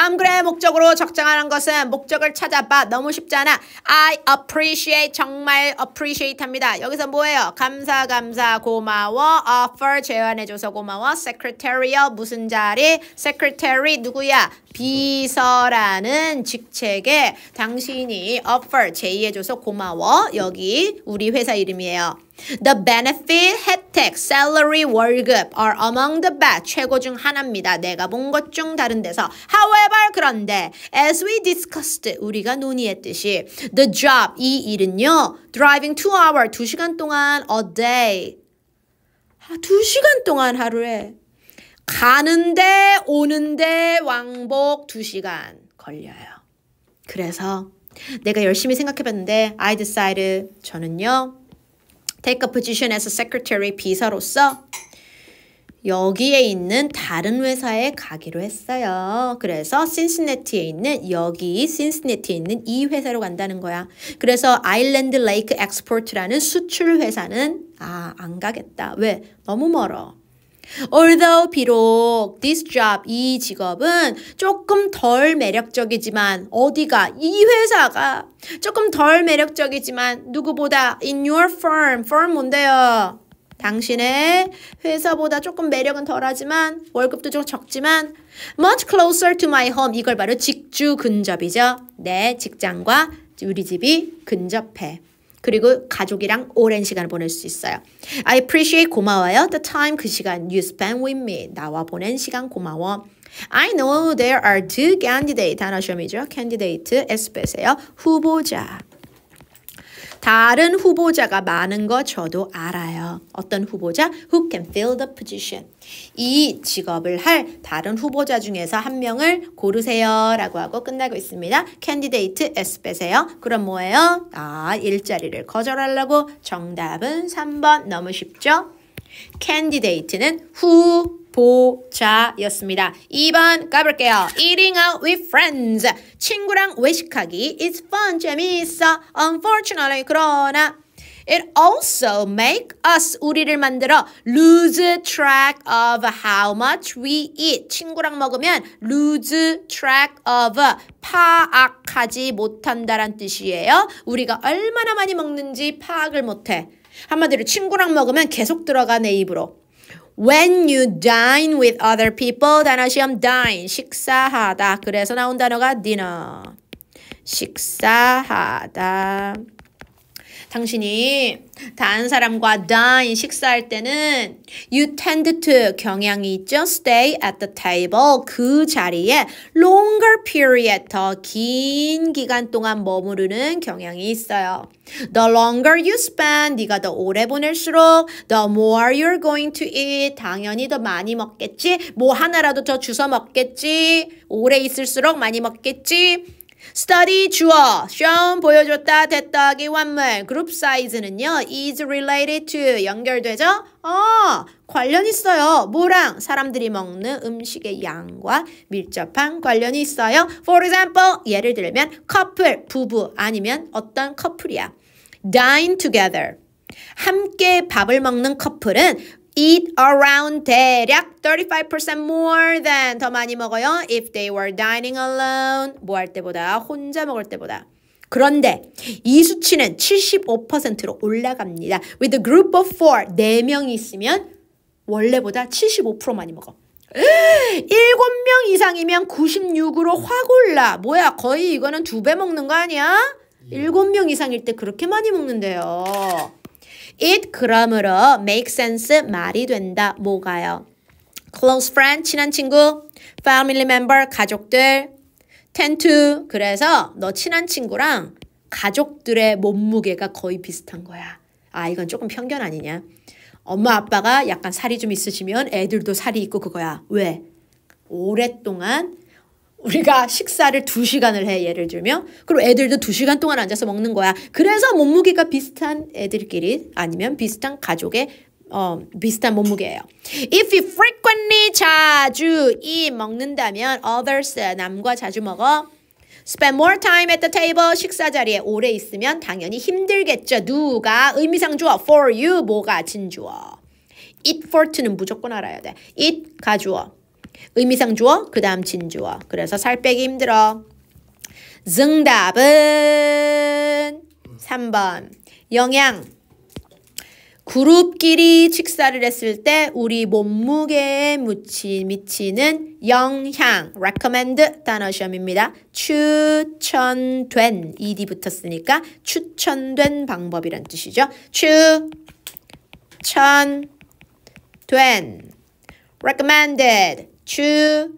다음 글의 목적으로 적정하는 것은 목적을 찾아봐. 너무 쉽잖아. I appreciate 정말 appreciate 합니다. 여기서 뭐예요? 감사 고마워. offer 제안해줘서 고마워. secretarial 무슨 자리? secretary 누구야? 비서라는 직책에 당신이 offer 제의해줘서 고마워. 여기 우리 회사 이름이에요. The benefit, 혜택, salary, 월급 are among the best. 최고 중 하나입니다. 내가 본 것 중 다른 데서. However, 그런데 as we discussed, 우리가 논의했듯이 the job, 이 일은요. driving 2 hour, 2시간 동안 a day. 2시간 동안 하루에 가는데 오는데 왕복 2시간 걸려요. 그래서 내가 열심히 생각해봤는데 I decided 저는요. take a position as a secretary 비서로서 여기에 있는 다른 회사에 가기로 했어요. 그래서 Cincinnati에 있는 여기 Cincinnati에 있는 이 회사로 간다는 거야. 그래서 Island Lake Export라는 수출 회사는 안 가겠다. 왜? 너무 멀어. Although 비록 this job 이 직업은 조금 덜 매력적이지만 어디가 이 회사가 조금 덜 매력적이지만 누구보다 in your firm 뭔데요? 당신의 회사보다 조금 매력은 덜하지만 월급도 좀 적지만 much closer to my home 이걸 바로 직주 근접이죠. 내 직장과 우리 집이 근접해. 그리고 가족이랑 오랜 시간을 보낼 수 있어요. I appreciate 고마워요. The time 그 시간 you spend with me 나와 보낸 시간 고마워. I know there are 2 candidates 단어 시험이죠. candidate S배세요. 후보자. 다른 후보자가 많은 거 저도 알아요. 어떤 후보자? Who can fill the position. 이 직업을 할 다른 후보자 중에서 한 명을 고르세요 라고 하고 끝나고 있습니다. candidate S 빼세요. 그럼 뭐예요? 일자리를 거절하려고 정답은 3번 너무 쉽죠? candidate는 후보자였습니다. 2번 가볼게요. Eating out with friends. 친구랑 외식하기 is fun. 재미있어. Unfortunately 그러나 It also make us 우리를 만들어 lose track of how much we eat. 친구랑 먹으면 lose track of 파악하지 못한다란 뜻이에요. 우리가 얼마나 많이 먹는지 파악을 못해. 한마디로 친구랑 먹으면 계속 들어가 내 입으로. When you dine with other people 단어 시험 dine 식사하다. 그래서 나온 단어가 dinner 식사하다. 당신이 다른 사람과 dine 식사할 때는 you tend to 경향이 있죠. stay at the table 그 자리에 longer period 더 긴 기간 동안 머무르는 경향이 있어요. The longer you spend 네가 더 오래 보낼수록 the more you're going to eat 당연히 더 많이 먹겠지. 뭐 하나라도 더 주워 먹겠지. 오래 있을수록 많이 먹겠지. study 주어, shown 보여줬다, 됐다 하기 완물. 그룹 사이즈는요, is related to 연결되죠? 관련 있어요. 뭐랑? 사람들이 먹는 음식의 양과 밀접한 관련이 있어요. For example, 예를 들면 커플, 부부 아니면 어떤 커플이야. dine together. 함께 밥을 먹는 커플은 eat around 대략 35% more than 더 많이 먹어요. If they were dining alone 뭐 할 때보다 혼자 먹을 때보다. 그런데 이 수치는 75%로 올라갑니다. With a group of 4 4명이 있으면 원래보다 75% 많이 먹어. 7명 이상이면 96으로 확 올라. 뭐야 거의 이거는 2배 먹는 거 아니야? 7명 이상일 때 그렇게 많이 먹는데요. It 그러므로 make sense 말이 된다. 뭐가요? Close friend 친한 친구, family member 가족들, tend to 그래서 너 친한 친구랑 가족들의 몸무게가 거의 비슷한 거야. 이건 조금 편견 아니냐? 엄마 아빠가 약간 살이 좀 있으시면 애들도 살이 있고 그거야. 왜? 오랫동안 우리가 식사를 2시간을 해 예를 들면 그리고 애들도 2시간 동안 앉아서 먹는 거야. 그래서 몸무게가 비슷한 애들끼리 아니면 비슷한 가족의 비슷한 몸무게예요. If you frequently 자주 eat 먹는다면 others 남과 자주 먹어. Spend more time at the table 식사 자리에 오래 있으면 당연히 힘들겠죠. 누가 의미상 주어 for you 뭐가 진주어. Eat for to는 무조건 알아야 돼. Eat 가주어. 의미상 주어, 그 다음 진주어. 그래서 살 빼기 힘들어. 정답은 3번. 영양. 그룹끼리 식사를 했을 때 우리 몸무게에 미치는 영향. recommend 단어 시험입니다. 추천된. ed 붙었으니까 추천된 방법이란 뜻이죠. 추천된. recommended. 추천된.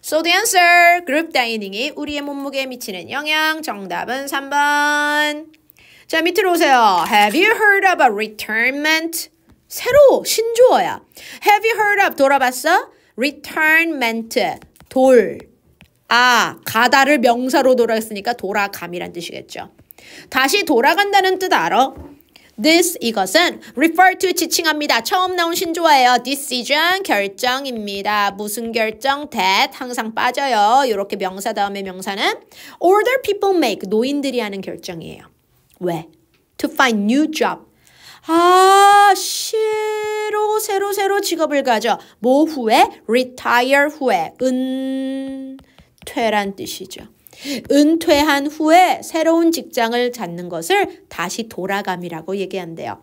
So the answer, 그룹 다이닝이 우리의 몸무게에 미치는 영향. 정답은 3번. 자, 밑으로 오세요. Have you heard of a returnment? 새로, 신조어야. Have you heard of, 돌아봤어? returnment, 돌. 아, 가다를 명사로 돌아갔으니까 돌아감이란 뜻이겠죠. 다시 돌아간다는 뜻 알아? This, 이것은 refer to, 지칭합니다. 처음 나온 신조어예요. decision, 결정입니다. 무슨 결정? that, 항상 빠져요. 이렇게 명사 다음에 명사는 older people make, 노인들이 하는 결정이에요. 왜? To find new job. 아, 새로 직업을 가져. 뭐 후에? retire 후에. 은퇴란 뜻이죠. 은퇴한 후에 새로운 직장을 갖는 것을 다시 돌아감이라고 얘기한대요.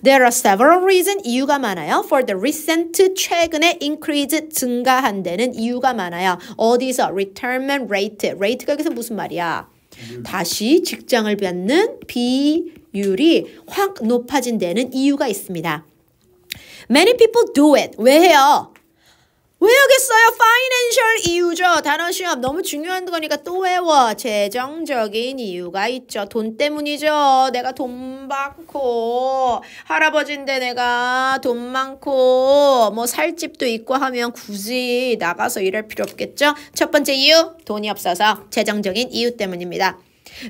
There are several reasons, 이유가 많아요. For the recent, 최근에 increase, 증가한다는 이유가 많아요. 어디서? Retirement rate. rate가 여기서 무슨 말이야? 다시 직장을 갖는 비율이 확 높아진 데는 이유가 있습니다. Many people do it. 왜 해요? 왜 하겠어요? Financial 이유죠. 단어 시험 너무 중요한 거니까 또 외워. 재정적인 이유가 있죠. 돈 때문이죠. 내가 돈 많고 할아버지인데 내가 돈 많고 뭐 살 집도 있고 하면 굳이 나가서 일할 필요 없겠죠. 첫 번째 이유, 돈이 없어서. 재정적인 이유 때문입니다.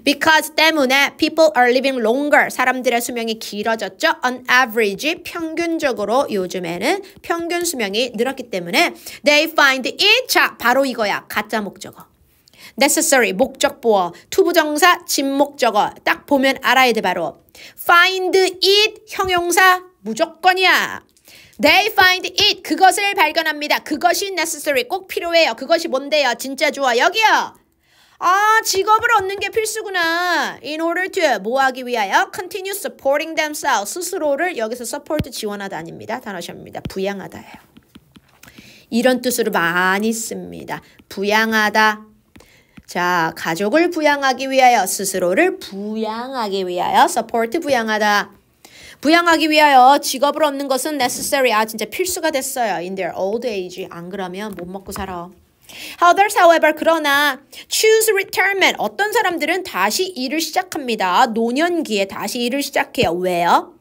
Because 때문에 people are living longer. 사람들의 수명이 길어졌죠. On average, 평균적으로 요즘에는 평균 수명이 늘었기 때문에 they find it. 자, 바로 이거야. 가짜 목적어. necessary, 목적보어. 투부정사, 진목적어. 딱 보면 알아야 돼 바로. find it, 형용사, 무조건이야. They find it. 그것을 발견합니다. 그것이 necessary. 꼭 필요해요. 그것이 뭔데요? 진짜 주어. 여기요. 아, 직업을 얻는 게 필수구나. In order to, 뭐 하기 위하여? Continue supporting themselves. 스스로를 여기서 support, 지원하다 아닙니다. 단어 시험입니다. 부양하다예요. 이런 뜻으로 많이 씁니다. 부양하다. 자, 가족을 부양하기 위하여, 스스로를 부양하기 위하여, support, 부양하다. 부양하기 위하여 직업을 얻는 것은 necessary. 아, 진짜 필수가 됐어요. In their old age. 안 그러면 못 먹고 살아. Others, however, 그러나 choose retirement. 어떤 사람들은 다시 일을 시작합니다. 노년기에 다시 일을 시작해요. 왜요?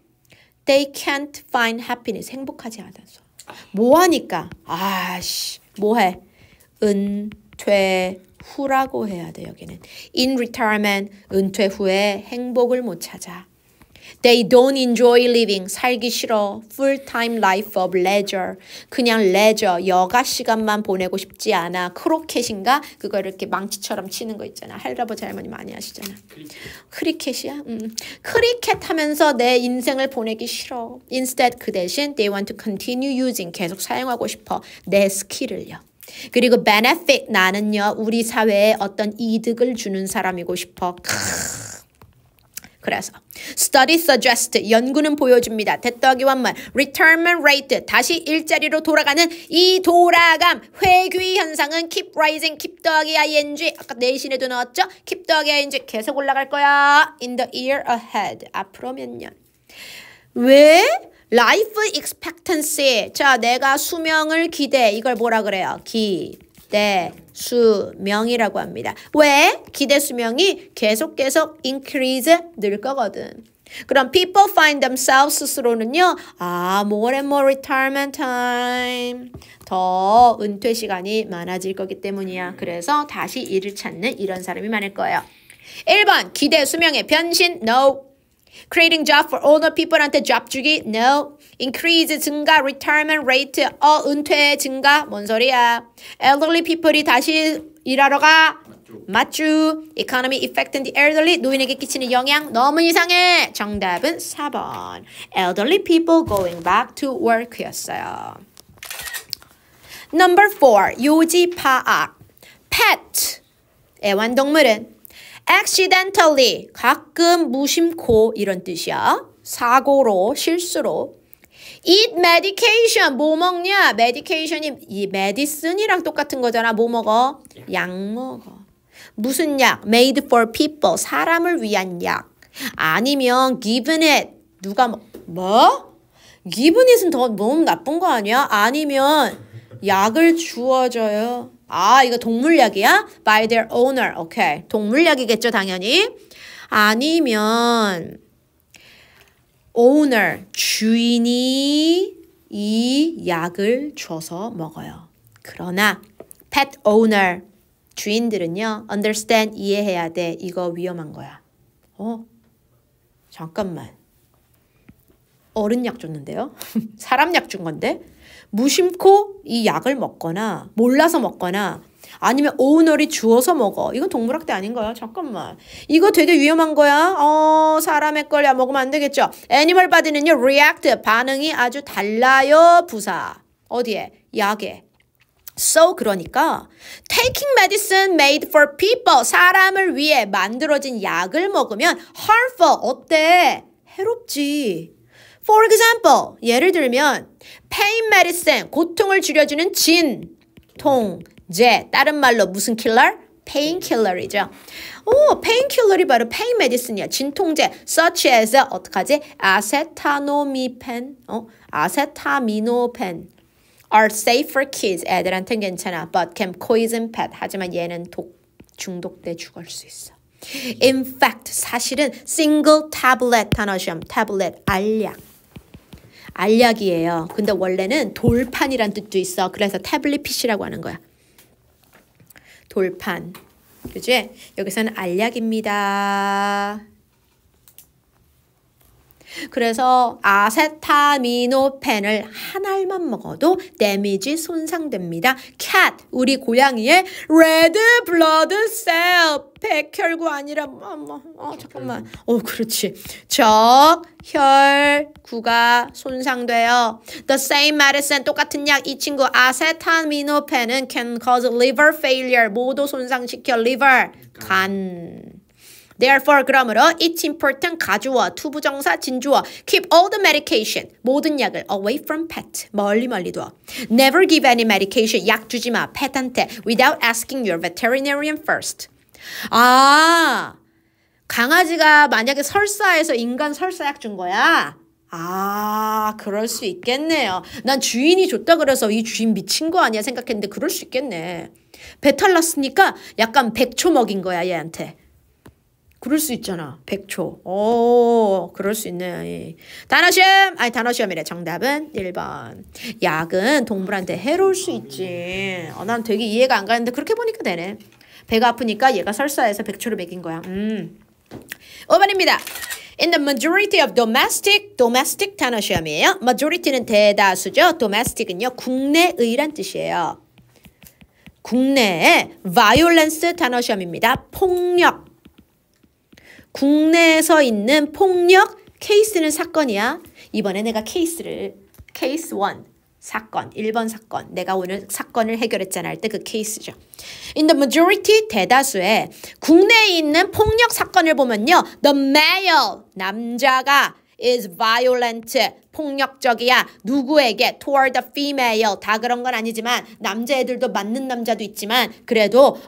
They can't find happiness. 행복하지 않아서. 뭐 하니까? 아씨, 뭐 해? 은퇴 후라고 해야 돼, 여기는. In retirement, 은퇴 후에 행복을 못 찾아. They don't enjoy living. 살기 싫어. Full-time life of leisure. 그냥 leisure, 여가 시간만 보내고 싶지 않아. 크로켓인가? 그거 이렇게 망치처럼 치는 거 있잖아. 할아버지 할머니 많이 하시잖아. 크리켓이야? 크리켓 하면서 내 인생을 보내기 싫어. Instead, 그 대신 they want to continue using. 계속 사용하고 싶어. 내 스킬을요. 그리고 benefit, 나는요. 우리 사회에 어떤 이득을 주는 사람이고 싶어. 그래서 study suggest, 연구는 보여줍니다. 됐더기 원문, retirement rate, 다시 일자리로 돌아가는 이 돌아감, 회귀 현상은 keep rising, keep 더하기 ing, 아까 내신에도 나왔죠? keep 더하기 ing, 계속 올라갈 거야. in the year ahead, 앞으로 몇 년. 왜? life expectancy, 자, 내가 수명을 기대, 이걸 뭐라 그래요? 기대 수명이라고 합니다. 왜? 기대 수명이 계속 increase, 늘 거거든. 그럼 people find themselves, 스스로는요. 아, more and more retirement time. 더 은퇴 시간이 많아질 거기 때문이야. 그래서 다시 일을 찾는 이런 사람이 많을 거예요. 1번, 기대 수명의 변신, no. Creating job for older people한테 job 주기, no. Increase, 증가, retirement rate, 은퇴 증가, 뭔 소리야. Elderly people이 다시 일하러 가, 맞죠. Economy effect on the elderly, 노인에게 끼치는 영향, 너무 이상해. 정답은 4번. Elderly people going back to work였어요. Number 4. 요지파악. Pet. 애완동물은 accidentally. 가끔 무심코 이런 뜻이야. 사고로, 실수로. Eat medication. 뭐 먹냐? medication이 이 medicine이랑 똑같은 거잖아. 뭐 먹어? 약 먹어. 무슨 약? Made for people. 사람을 위한 약. 아니면 given it. 누가 뭐? given it은 더 너무 나쁜 거 아니야? 아니면 약을 주어줘요. 아, 이거 동물약이야? By their owner. 오케이. 동물약이겠죠, 당연히. 아니면 owner, 주인이 이 약을 줘서 먹어요. 그러나 pet owner, 주인들은요. understand, 이해해야 돼. 이거 위험한 거야. 잠깐만. 어른 약 줬는데요? 사람 약 준 건데? 무심코 이 약을 먹거나 몰라서 먹거나 아니면 오너리 주워서 먹어. 이건 동물학대 아닌가요? 잠깐만. 이거 되게 위험한 거야. 사람의 걸 먹으면 안 되겠죠. 애니멀 바디는요. react. 반응이 아주 달라요. 부사. 어디에? 약에. So 그러니까 taking medicine made for people. 사람을 위해 만들어진 약을 먹으면 harmful. 어때? 해롭지. For example, 예를 들면 pain medicine, 고통을 줄여주는 진통제, 다른 말로 무슨 킬러? painkiller이죠. painkiller이 바로 pain medicine이야. 진통제, such as 어떡하지? 아세타노미펜, 아세타미노펜 are safe for kids. 애들한테는 괜찮아. But can poison pet. 하지만 얘는 중독돼 죽을 수 있어. In fact, 사실은 single tablet 단어 시험, tablet, 알약. 알약이에요. 근데 원래는 돌판이란 뜻도 있어. 그래서 태블릿 PC라고 하는 거야. 돌판. 그치? 여기서는 알약입니다. 그래서 아세타미노펜을 한 알만 먹어도 데미지 손상됩니다. cat, 우리 고양이의 red blood cell, 백혈구 아니라 잠깐만. 그렇지. 적혈구가 손상돼요. The same medicine, 똑같은 약, 이 친구 아세타미노펜은 can cause liver failure, 모두 손상시켜 liver, 간. Therefore, 그러므로 it's important, 가주어, 투부정사, 진주어. Keep all the medication, 모든 약을 away from pet, 멀리 두어. Never give any medication, 약 주지 마, pet한테, without asking your veterinarian first. 강아지가 만약에 설사해서 인간 설사약 준 거야? 그럴 수 있겠네요. 난 주인이 줬다 그래서 이 주인 미친 거 아니야 생각했는데 그럴 수 있겠네. 배탈 났으니까 약간 백초 먹인 거야, 얘한테. 그럴 수 있잖아. 100초. 그럴 수 있네. 단어시험이래. 정답은 1번. 약은 동물한테 해로울 수 있지. 난 되게 이해가 안 가는데 그렇게 보니까 되네. 배가 아프니까 얘가 설사해서 100초를 먹인 거야. 5번입니다. In the majority of domestic 단어시험이에요. majority는 대다수죠. domestic은요. 국내의란 뜻이에요. 국내에 violence 단어시험입니다. 폭력. 국내에서 있는 폭력, 케이스는 사건이야. 이번에 내가 케이스 1, 사건, 1번 사건. 내가 오늘 사건을 해결했잖아 할 때 그 케이스죠. In the majority, 대다수의 국내에 있는 폭력 사건을 보면요. The male, 남자가 is violent, 폭력적이야. 누구에게? Toward the female. 다 그런 건 아니지만 남자애들도 맞는 남자도 있지만 그래도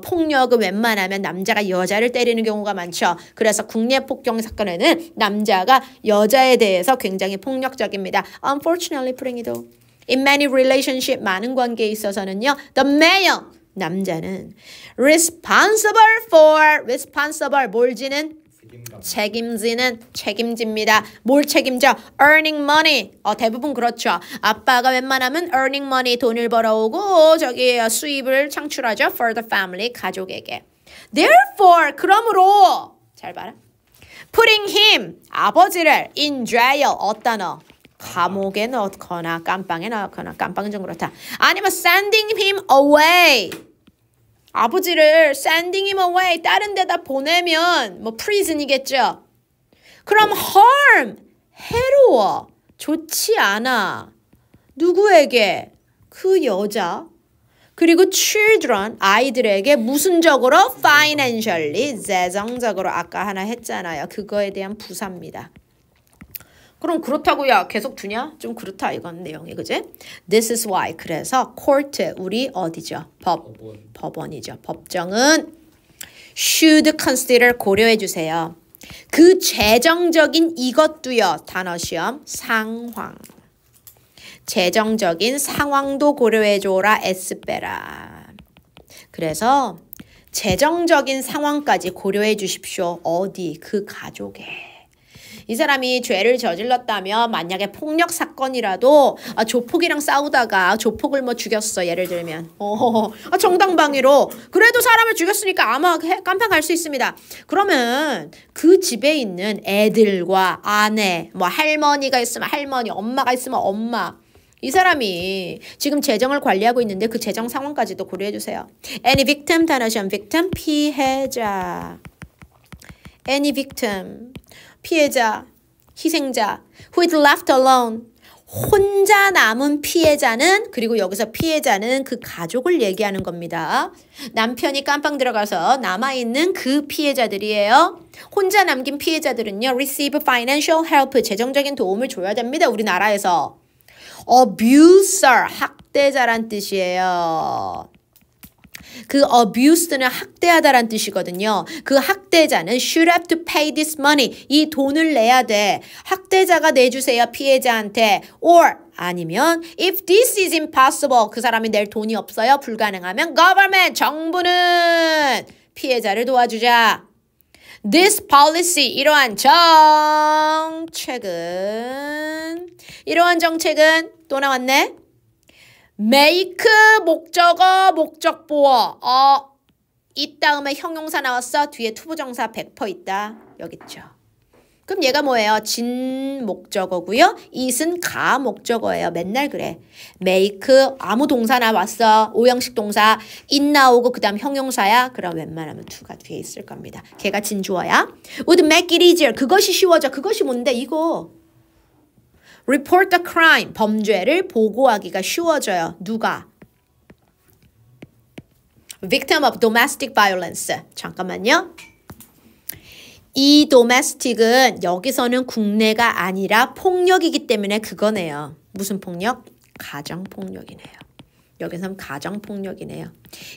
폭력은 웬만하면 남자가 여자를 때리는 경우가 많죠. 그래서 국내 폭력 사건에는 남자가 여자에 대해서 굉장히 폭력적입니다. Unfortunately, 불행히도 in many relationship, 많은 관계에 있어서는요. The male, 남자는 responsible, 뭘 지는? 책임집니다. 뭘 책임져? Earning money. 대부분 그렇죠. 아빠가 웬만하면 earning money, 돈을 벌어오고 수입을 창출하죠. For the family, 가족에게. Therefore, 그러므로 잘 봐라. Putting him, 아버지를 in jail, 어디다 넣어? 감옥에 넣거나 깜빵에 넣거나, 깜빵은 좀 그렇다. 아니면 sending him away. 아버지를 sending him away, 다른 데다 보내면 prison이겠죠. 그럼 harm, 해로워, 좋지 않아. 누구에게? 그 여자 그리고 children 아이들에게 무슨적으로 financially 재정적으로 아까 하나 했잖아요. 그거에 대한 부사입니다. 그럼 그렇다고야 계속 두냐? 좀 그렇다 이건 내용이 그지? This is why 그래서 court 우리 어디죠? 법원이죠. 법정은 should consider 고려해 주세요. 그 재정적인 이것도요. 단어 시험 상황. 재정적인 상황도 고려해 줘라. S 빼라. 그래서 재정적인 상황까지 고려해 주십시오. 어디? 그 가족에. 이 사람이 죄를 저질렀다면 만약에 폭력 사건이라도 조폭이랑 싸우다가 조폭을 뭐 죽였어. 예를 들면 정당방위로 그래도 사람을 죽였으니까 아마 깜빵 갈 수 있습니다. 그러면 그 집에 있는 애들과 아내 뭐 할머니가 있으면 할머니 엄마가 있으면 엄마 이 사람이 지금 재정을 관리하고 있는데 그 재정 상황까지도 고려해 주세요. Any victim 단어 시험 victim 피해자 Any victim 피해자, 희생자, who is left alone. 혼자 남은 피해자는 그리고 여기서 피해자는 그 가족을 얘기하는 겁니다. 남편이 깜빵 들어가서 남아있는 그 피해자들이에요. 혼자 남긴 피해자들은요. receive financial help, 재정적인 도움을 줘야 됩니다. 우리나라에서. abuser, 학대자란 뜻이에요. 그 abuse는 학대하다란 뜻이거든요. 그 학대자는 should have to pay this money. 이 돈을 내야 돼. 학대자가 내주세요. 피해자한테. or 아니면 if this is impossible. 그 사람이 낼 돈이 없어요. 불가능하면 government, 정부는 피해자를 도와주자. This policy, 이러한 정책은 또 나왔네. make 목적어 목적보어 이 다음에 형용사 나왔어. 뒤에 투부정사 100% 있다. 여기 있죠. 그럼 얘가 뭐예요? 진 목적어고요. it은 가 목적어예요. 맨날 그래. make 아무 동사 나왔어. 오형식 동사 it 나오고 그 다음 형용사야. 그럼 웬만하면 to가 뒤에 있을 겁니다. 걔가 진주어야. would make it easier. 그것이 쉬워져. 그것이 뭔데? 이거. report the crime. 범죄를 보고하기가 쉬워져요. 누가? victim of domestic violence. 잠깐만요. 이 domestic은 여기서는 국내가 아니라 폭력이기 때문에 그거네요. 무슨 폭력? 가정폭력이네요. 여기서는 가정폭력이네요.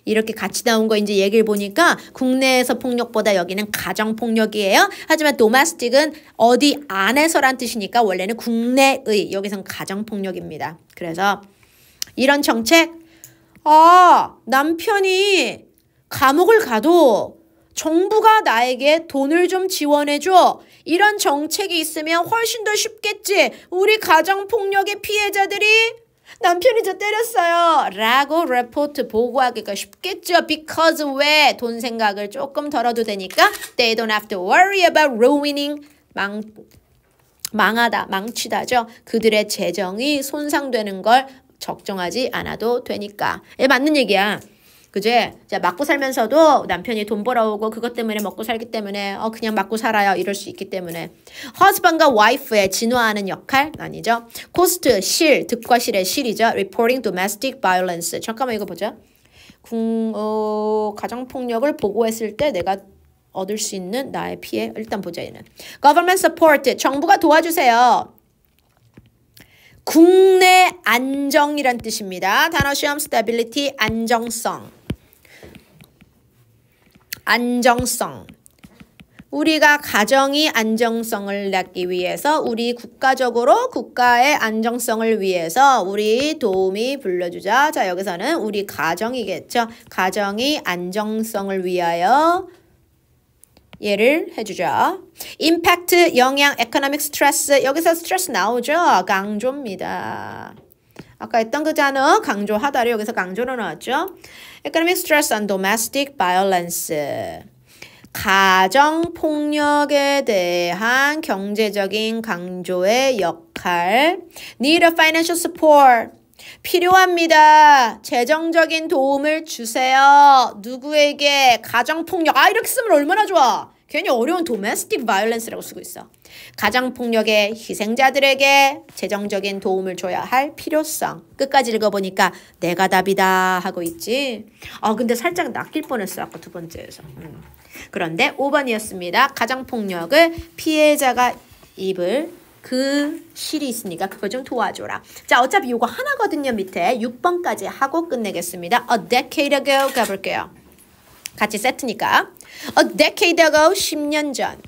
이렇게 같이 나온 거 이제 얘기를 보니까 국내에서 폭력보다 여기는 가정폭력이에요. 하지만 domestic은 어디 안에서란 뜻이니까 원래는 국내의, 여기서는 가정폭력입니다. 그래서 이런 정책, 남편이 감옥을 가도 정부가 나에게 돈을 좀 지원해줘. 이런 정책이 있으면 훨씬 더 쉽겠지. 우리 가정폭력의 피해자들이 남편이 저 때렸어요 라고 레포트 보고하기가 쉽겠죠. because 왜? 돈 생각을 조금 덜어도 되니까 they don't have to worry about ruining 망하다, 망치다죠. 그들의 재정이 손상되는 걸 걱정하지 않아도 되니까. 맞는 얘기야. 그제? 자, 맞고 살면서도 남편이 돈 벌어오고 그것 때문에 먹고 살기 때문에 그냥 맞고 살아요. 이럴 수 있기 때문에. husband과 wife의 진화하는 역할? 아니죠. cost, 실, 득과 실의 실이죠. reporting domestic violence. 잠깐만 이거 보자. 가정폭력을 보고했을 때 내가 얻을 수 있는 나의 피해. 일단 보자 얘는. government support. 정부가 도와주세요. 국내 안정이란 뜻입니다. 단어 시험 stability, 안정성. 안정성. 우리가 가정이 안정성을 낳기 위해서 우리 국가적으로 국가의 안정성을 위해서 우리 도움이 불러주자. 자, 여기서는 우리 가정이겠죠. 가정이 안정성을 위하여 얘를 해주죠. 임팩트, 영향, economic stress. 여기서 스트레스 나오죠. 강조입니다. 아까 했던 그 단어 강조하다를 여기서 강조로 나왔죠. economic stress on domestic violence. 가정폭력에 대한 경제적인 강조의 역할. need a financial support. 필요합니다. 재정적인 도움을 주세요. 누구에게? 가정폭력. 이렇게 쓰면 얼마나 좋아. 괜히 어려운 domestic violence라고 쓰고 있어. 가정폭력의 희생자들에게 재정적인 도움을 줘야 할 필요성. 끝까지 읽어보니까 내가 답이다 하고 있지. 근데 살짝 낚일 뻔했어 아까 두 번째에서. 그런데 5번이었습니다. 가정폭력을 피해자가 입을 그 실이 있으니까 그거 좀 도와줘라. 자, 어차피 이거 하나거든요. 밑에 6번까지 하고 끝내겠습니다. A decade ago 가볼게요. 같이 세트니까. A decade ago, 10년 전.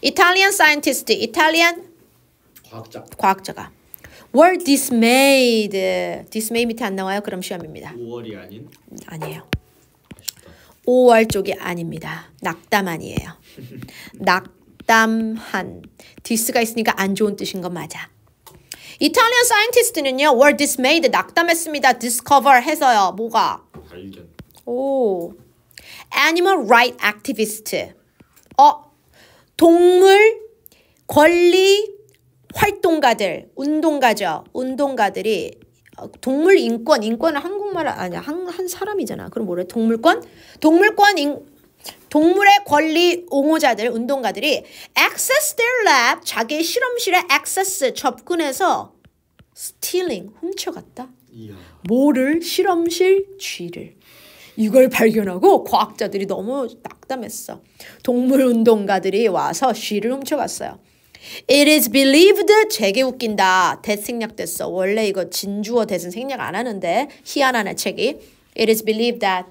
Italian scientist, 이탈리안 과학자가 were dismayed. dismay 밑에 안 나와요? 그럼 시험입니다. 5월이 아닌? 아니에요. 5월 쪽이 아닙니다. 낙담한이에요. 낙담한. dis가 있으니까 안 좋은 뜻인 건 맞아. Italian scientist는요, were dismayed. 낙담했습니다. discover 해서요. 뭐가? 발견. 오. Animal right activist. 동물 권리 활동가들, 운동가죠. 운동가들이 동물 인권은 한국말 아니야. 한 사람이잖아. 그럼 뭐래? 동물의 권리 옹호자들, 운동가들이 access their lab, 자기 실험실에 access, 접근해서 stealing, 훔쳐갔다. 이야. 뭐를? 실험실 쥐를. 이걸 발견하고 과학자들이 너무 낙담했어. 동물 운동가들이 와서 쥐를 훔쳐갔어요. It is believed. 되게 웃긴다. 대 생략됐어. 원래 이거 진주어 대신 생략 안 하는데 희한하네 책이. It is believed that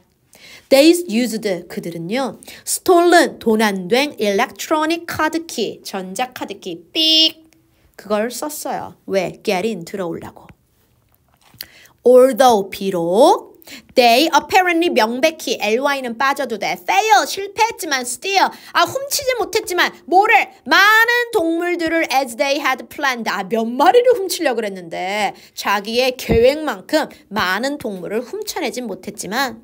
they used. 그들은요. stolen. 도난된 electronic card key. 전자 카드키. 삑. 그걸 썼어요. 왜? get in. 들어오려고. Although. 비록. They apparently 명백히 ly는 빠져도 돼. fail 실패했지만 steal 훔치지 못했지만 뭐를 많은 동물들을 as they had planned 몇 마리를 훔치려고 그랬는데 자기의 계획만큼 많은 동물을 훔쳐내진 못했지만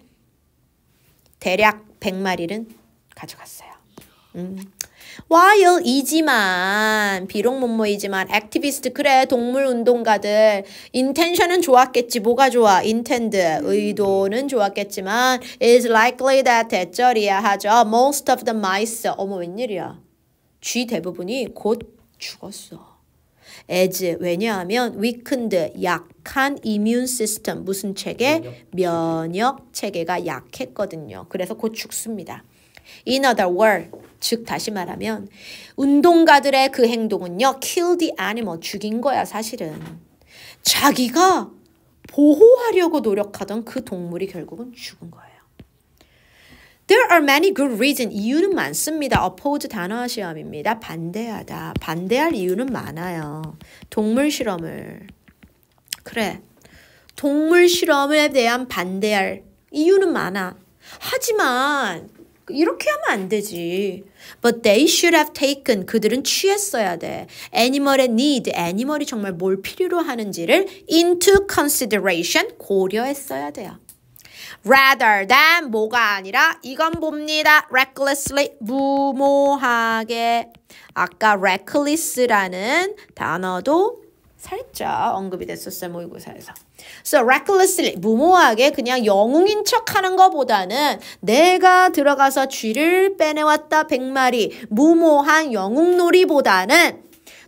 대략 100마리는 가져갔어요. while 이지만 비록 뭐뭐이지만 activist 그래 동물 운동가들 intention은 좋았겠지. 뭐가 좋아? intend 의도는 좋았겠지만 is likely that 대절이야 하죠. most of the mice 어머 웬일이야. 쥐 대부분이 곧 죽었어. as 왜냐하면 weakened 약한 immune system 무슨 체계? 면역 체계가 약했거든요. 그래서 곧 죽습니다. In other words, 즉 다시 말하면 운동가들의 그 행동은요. kill the animal, 죽인 거야 사실은. 자기가 보호하려고 노력하던 그 동물이 결국은 죽은 거예요. There are many good reasons. 이유는 많습니다. oppose 단어 시험입니다. 반대하다. 반대할 이유는 많아요. 동물 실험을. 그래. 동물 실험에 대한 반대할 이유는 많아. 하지만 이렇게 하면 안 되지. But they should have taken. 그들은 취했어야 돼. Animal의 need. 애니멀이 정말 뭘 필요로 하는지를 into consideration. 고려했어야 돼요. Rather than 뭐가 아니라 이건 봅니다. recklessly. 무모하게. 아까 reckless라는 단어도 살짝 언급이 됐었어요. 모의고사에서. So recklessly 무모하게 그냥 영웅인 척하는 것보다는 내가 들어가서 쥐를 빼내왔다 100마리 무모한 영웅놀이보다는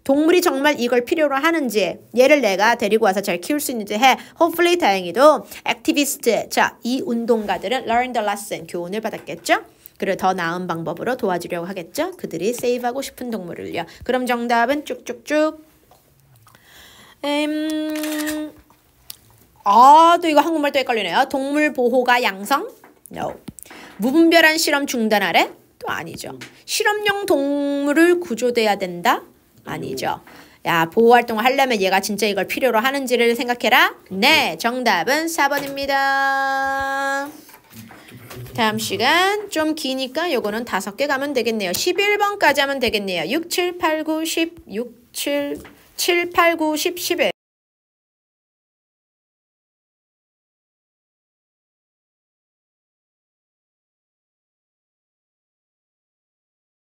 동물이 정말 이걸 필요로 하는지 얘를 내가 데리고 와서 잘 키울 수 있는지 해. Hopefully 다행히도 activist 자, 이 운동가들은 learn the lesson 교훈을 받았겠죠? 그리고 더 나은 방법으로 도와주려고 하겠죠? 그들이 세이브하고 싶은 동물을요. 그럼 정답은 쭉쭉쭉 또 이거 한국말 또 헷갈리네요. 동물 보호가 양성? No. 무분별한 실험 중단하래? 또 아니죠. 실험용 동물을 구조돼야 된다? 아니죠. 야, 보호활동을 하려면 얘가 진짜 이걸 필요로 하는지를 생각해라? 네, 정답은 4번입니다. 다음 시간 좀 기니까 요거는 5개 가면 되겠네요. 11번까지 하면 되겠네요. 6, 7, 8, 9, 10, 6, 7, 8, 9, 10, 11